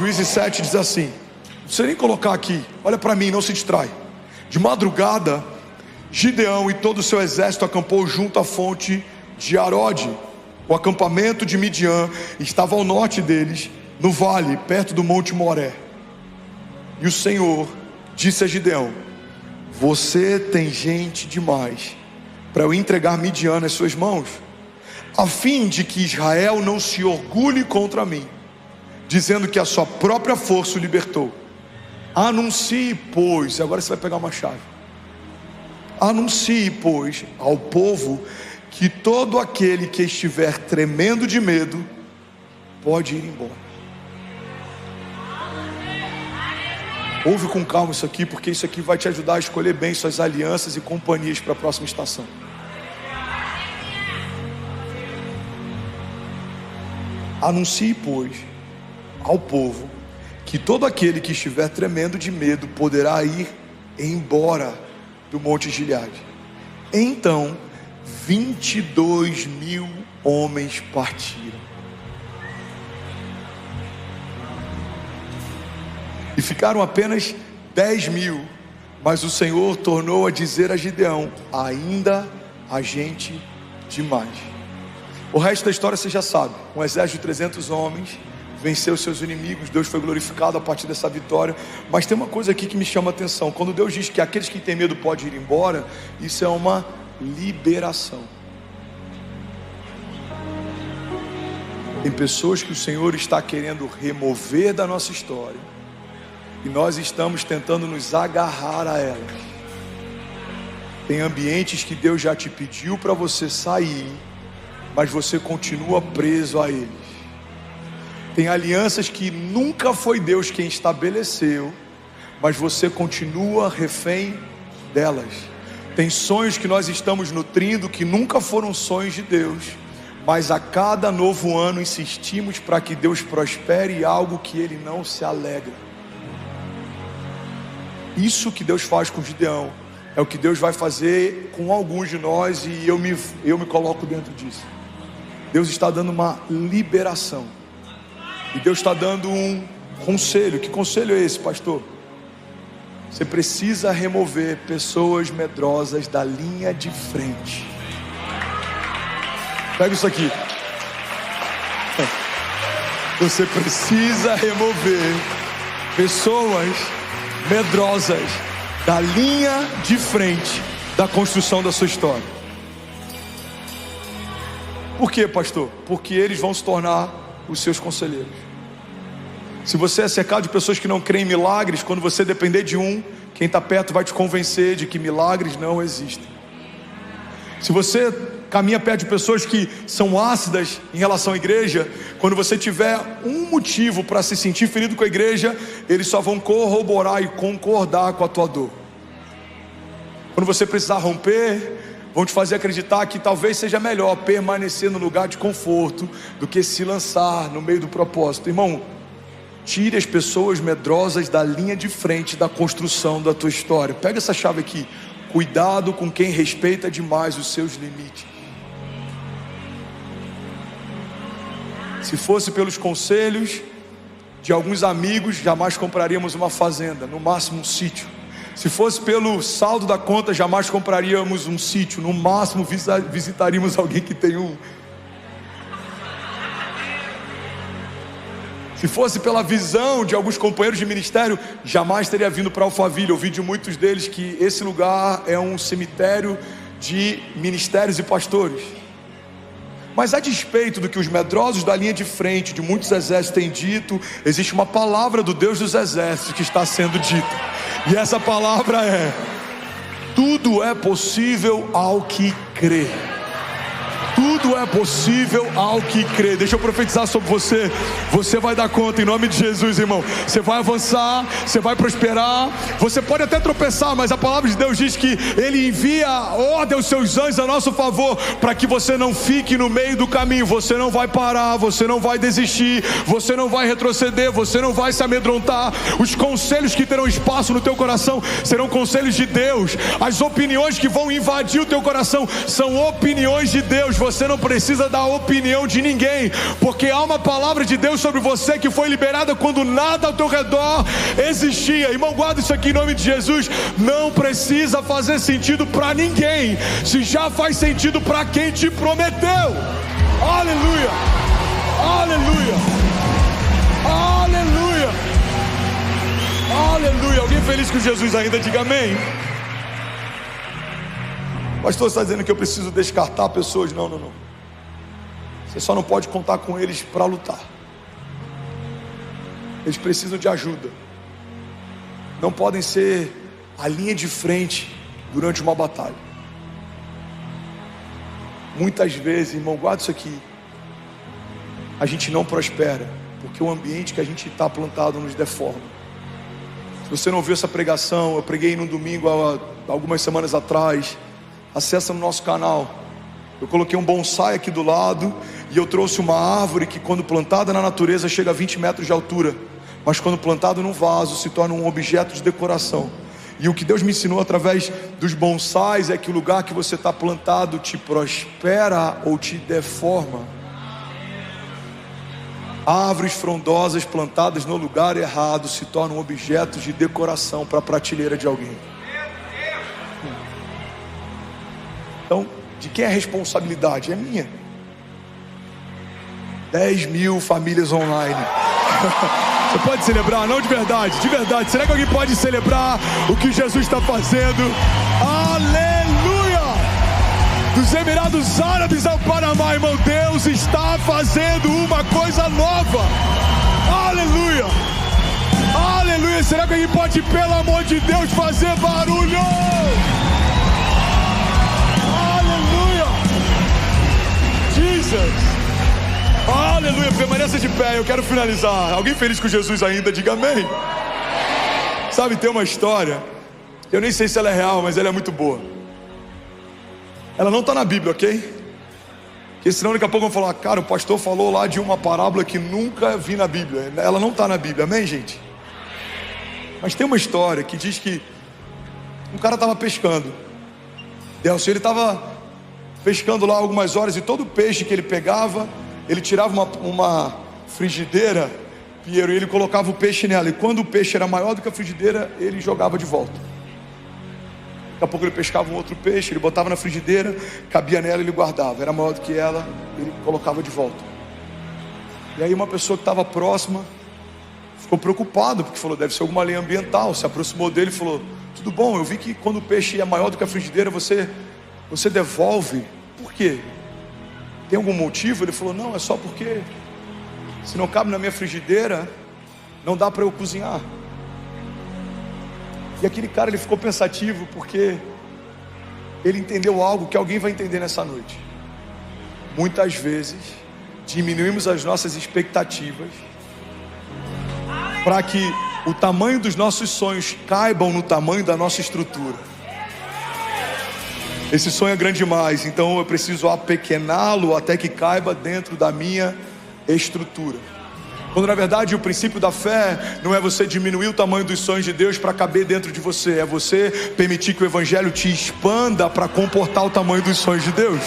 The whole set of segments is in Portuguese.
Juízes 7 diz assim, não precisa nem colocar aqui, olha para mim, não se distrai. De madrugada, Gideão e todo o seu exército acampou junto à fonte de Arode. O acampamento de Midian estava ao norte deles, no vale, perto do monte Moré. E o Senhor disse a Gideão, você tem gente demais para eu entregar Midian nas suas mãos, a fim de que Israel não se orgulhe contra mim, dizendo que a sua própria força o libertou. Anuncie, pois, agora você vai pegar uma chave. Anuncie, pois, ao povo que todo aquele que estiver tremendo de medo pode ir embora. Ouve com calma isso aqui, porque isso aqui vai te ajudar a escolher bem suas alianças e companhias para a próxima estação. Anuncie, pois, ao povo que todo aquele que estiver tremendo de medo poderá ir embora do Monte Gileade. Então 22.000 homens partiram e ficaram apenas 10.000. Mas o Senhor tornou a dizer a Gideão, ainda há gente demais. O resto da história você já sabe. Um exército de 300 homens venceu seus inimigos. Deus foi glorificado a partir dessa vitória. Mas tem uma coisa aqui que me chama a atenção. Quando Deus diz que aqueles que têm medo podem ir embora, isso é uma liberação. Tem pessoas que o Senhor está querendo remover da nossa história, e nós estamos tentando nos agarrar a elas. Tem ambientes que Deus já te pediu para você sair, mas você continua preso a eles. Tem alianças que nunca foi Deus quem estabeleceu, mas você continua refém delas. Tem sonhos que nós estamos nutrindo que nunca foram sonhos de Deus, mas a cada novo ano insistimos para que Deus prospere algo que Ele não se alegra. Isso que Deus faz com Gideão é o que Deus vai fazer com alguns de nós, e eu me coloco dentro disso. Deus está dando uma liberação, e Deus está dando um conselho. Que conselho é esse, pastor? Você precisa remover pessoas medrosas da linha de frente. Pega isso aqui. Você precisa remover pessoas medrosas da linha de frente da construção da sua história. Por quê, pastor? Porque eles vão se tornar os seus conselheiros. Se você é cercado de pessoas que não creem em milagres, quando você depender de um, quem está perto vai te convencer de que milagres não existem. Se você caminha perto de pessoas que são ácidas em relação à igreja, quando você tiver um motivo para se sentir ferido com a igreja, eles só vão corroborar e concordar com a tua dor. Quando você precisar romper, vão te fazer acreditar que talvez seja melhor permanecer no lugar de conforto do que se lançar no meio do propósito. Irmão, tire as pessoas medrosas da linha de frente da construção da tua história. Pega essa chave aqui. Cuidado com quem respeita demais os seus limites. Se fosse pelos conselhos de alguns amigos, jamais compraríamos uma fazenda, no máximo um sítio. Se fosse pelo saldo da conta, jamais compraríamos um sítio, no máximo visitaríamos alguém que tem um. Se fosse pela visão de alguns companheiros de ministério, jamais teria vindo para Alphaville. Eu ouvi de muitos deles que esse lugar é um cemitério de ministérios e pastores. Mas a despeito do que os medrosos da linha de frente de muitos exércitos têm dito, existe uma palavra do Deus dos exércitos que está sendo dita, e essa palavra é: tudo é possível ao que crê. Tudo é possível ao que crê. Deixa eu profetizar sobre você. Você vai dar conta em nome de Jesus, irmão. Você vai avançar, você vai prosperar. Você pode até tropeçar, mas a palavra de Deus diz que Ele envia ordem aos seus anjos a nosso favor, para que você não fique no meio do caminho. Você não vai parar, você não vai desistir, você não vai retroceder, você não vai se amedrontar. Os conselhos que terão espaço no teu coração serão conselhos de Deus. As opiniões que vão invadir o teu coração são opiniões de Deus. você não precisa da opinião de ninguém, porque há uma palavra de Deus sobre você que foi liberada quando nada ao teu redor existia. Irmão, guarda isso aqui em nome de Jesus. Não precisa fazer sentido para ninguém, se já faz sentido para quem te prometeu. Aleluia, aleluia, aleluia, aleluia. Alguém feliz com Jesus ainda? Diga amém. O pastor está dizendo que eu preciso descartar pessoas. Não. Você só não pode contar com eles para lutar. Eles precisam de ajuda. Não podem ser a linha de frente durante uma batalha. Muitas vezes, irmão, guarda isso aqui, a gente não prospera porque o ambiente que a gente está plantado nos deforma. Se você não ouviu essa pregação, eu preguei num domingo há algumas semanas atrás. Acessa no nosso canal. Eu coloquei um bonsai aqui do lado, e eu trouxe uma árvore que, quando plantada na natureza, chega a 20 metros de altura, mas quando plantado num vaso se torna um objeto de decoração. E o que Deus me ensinou através dos bonsais é que o lugar que você está plantado te prospera ou te deforma. Árvores frondosas plantadas no lugar errado se tornam objetos de decoração para a prateleira de alguém. Então, de quem é a responsabilidade? É minha. 10 mil famílias online. Você pode celebrar? Não, de verdade, de verdade. Será que alguém pode celebrar o que Jesus está fazendo? Aleluia! Dos Emirados Árabes ao Panamá, irmão, Deus está fazendo uma coisa nova. Aleluia! Aleluia! Será que alguém pode, pelo amor de Deus, fazer barulho? Aleluia, permaneça de pé, eu quero finalizar. Alguém feliz com Jesus ainda? Diga amém. Sabe, tem uma história, eu nem sei se ela é real, mas ela é muito boa. Ela não está na Bíblia, ok? Porque senão daqui a pouco vão falar: cara, o pastor falou lá de uma parábola que nunca vi na Bíblia. Ela não está na Bíblia, amém, gente? Mas tem uma história que diz que um cara estava pescando. Ele estava pescando lá algumas horas, e todo peixe que ele pegava, ele tirava uma frigideira, Piero, e ele colocava o peixe nela, e quando o peixe era maior do que a frigideira, ele jogava de volta. Daqui a pouco ele pescava um outro peixe, ele botava na frigideira, cabia nela, ele guardava, era maior do que ela, ele colocava de volta. E aí uma pessoa que estava próxima ficou preocupada, porque falou: deve ser alguma lei ambiental. Se aproximou dele e falou: tudo bom, eu vi que quando o peixe é maior do que a frigideira, você devolve. Por quê? Tem algum motivo? Ele falou: não, é só porque se não cabe na minha frigideira, não dá para eu cozinhar. E aquele cara, ele ficou pensativo, porque ele entendeu algo que alguém vai entender nessa noite. Muitas vezes diminuímos as nossas expectativas para que o tamanho dos nossos sonhos caibam no tamanho da nossa estrutura. Esse sonho é grande demais, então eu preciso apequená-lo até que caiba dentro da minha estrutura. Quando na verdade o princípio da fé não é você diminuir o tamanho dos sonhos de Deus para caber dentro de você, é você permitir que o Evangelho te expanda para comportar o tamanho dos sonhos de Deus.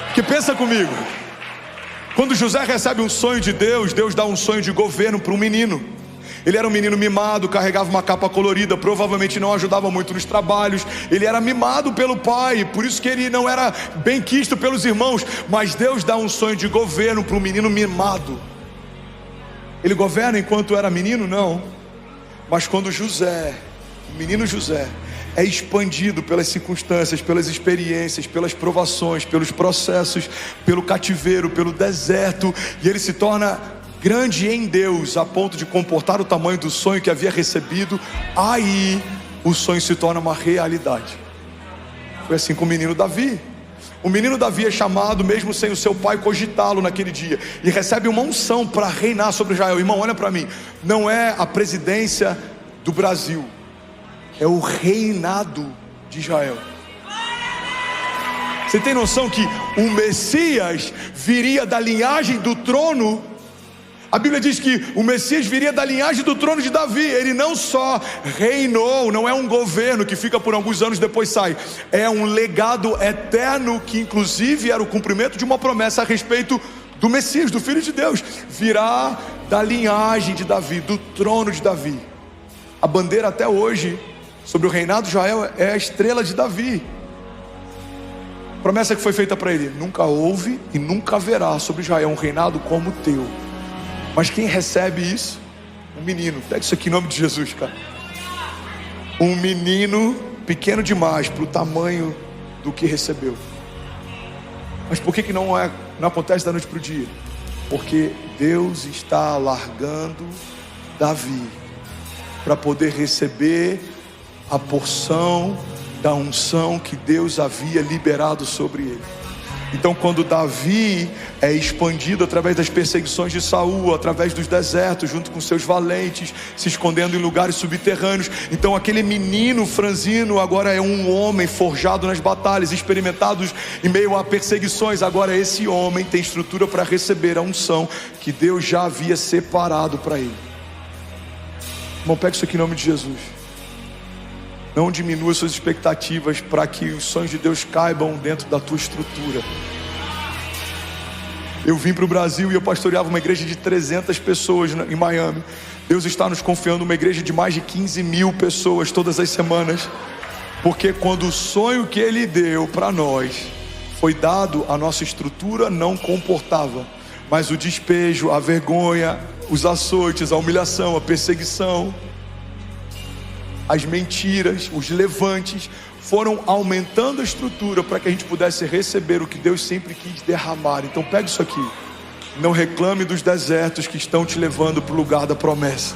Porque pensa comigo, quando José recebe um sonho de Deus, Deus dá um sonho de governo para um menino. Ele era um menino mimado, carregava uma capa colorida, provavelmente não ajudava muito nos trabalhos. Ele era mimado pelo pai, por isso que ele não era bem quisto pelos irmãos. Mas Deus dá um sonho de governo para um menino mimado. Ele governa enquanto era menino? Não. Mas quando José, o menino José, é expandido pelas circunstâncias, pelas experiências, pelas provações, pelos processos, pelo cativeiro, pelo deserto, e ele se torna grande em Deus, a ponto de comportar o tamanho do sonho que havia recebido, aí o sonho se torna uma realidade. Foi assim com o menino Davi. O menino Davi é chamado, mesmo sem o seu pai cogitá-lo naquele dia, e recebe uma unção para reinar sobre Israel. Irmão, olha para mim, não é a presidência do Brasil, é o reinado de Israel. Você tem noção que o Messias viria da linhagem do trono A Bíblia diz que o Messias viria da linhagem do trono de Davi. Ele não só reinou, não é um governo que fica por alguns anos e depois sai. É um legado eterno que inclusive era o cumprimento de uma promessa a respeito do Messias, do Filho de Deus. Virá da linhagem de Davi, do trono de Davi. A bandeira até hoje sobre o reinado de Israel é a estrela de Davi. Promessa que foi feita para ele: nunca houve e nunca haverá sobre Israel um reinado como o teu. Mas quem recebe isso? Um menino. Pega isso aqui em nome de Jesus, cara. Um menino pequeno demais para o tamanho do que recebeu. Mas por que não acontece da noite para o dia? Porque Deus está alargando Davi para poder receber a porção da unção que Deus havia liberado sobre ele. Então, quando Davi é expandido através das perseguições de Saul, através dos desertos, junto com seus valentes, se escondendo em lugares subterrâneos, então aquele menino franzino agora é um homem forjado nas batalhas, experimentados em meio a perseguições. Agora esse homem tem estrutura para receber a unção que Deus já havia separado para ele. Irmão, pega isso aqui em nome de Jesus. Não diminua suas expectativas para que os sonhos de Deus caibam dentro da tua estrutura. Eu vim para o Brasil e eu pastoreava uma igreja de 300 pessoas em Miami. Deus está nos confiando uma igreja de mais de 15 mil pessoas todas as semanas. Porque quando o sonho que Ele deu para nós foi dado, a nossa estrutura não comportava. Mas o despejo, a vergonha, os açoites, a humilhação, a perseguição, as mentiras, os levantes foram aumentando a estrutura para que a gente pudesse receber o que Deus sempre quis derramar. Então pega isso aqui. Não reclame dos desertos que estão te levando para o lugar da promessa.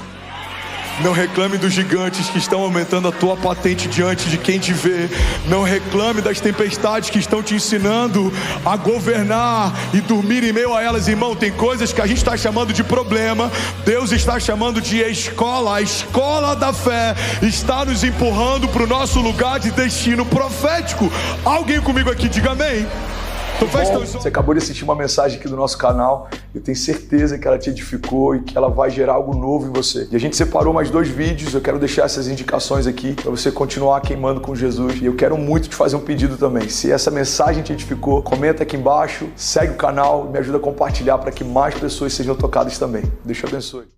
Não reclame dos gigantes que estão aumentando a tua patente diante de quem te vê. Não reclame das tempestades que estão te ensinando a governar e dormir em meio a elas. Irmão, tem coisas que a gente está chamando de problema, Deus está chamando de escola. A escola da fé está nos empurrando para o nosso lugar de destino profético. Alguém comigo aqui, diga amém. Você acabou de assistir uma mensagem aqui do nosso canal. Eu tenho certeza que ela te edificou e que ela vai gerar algo novo em você. E a gente separou mais 2 vídeos. Eu quero deixar essas indicações aqui para você continuar queimando com Jesus. E eu quero muito te fazer um pedido também. Se essa mensagem te edificou, comenta aqui embaixo, segue o canal e me ajuda a compartilhar para que mais pessoas sejam tocadas também. Deus te abençoe.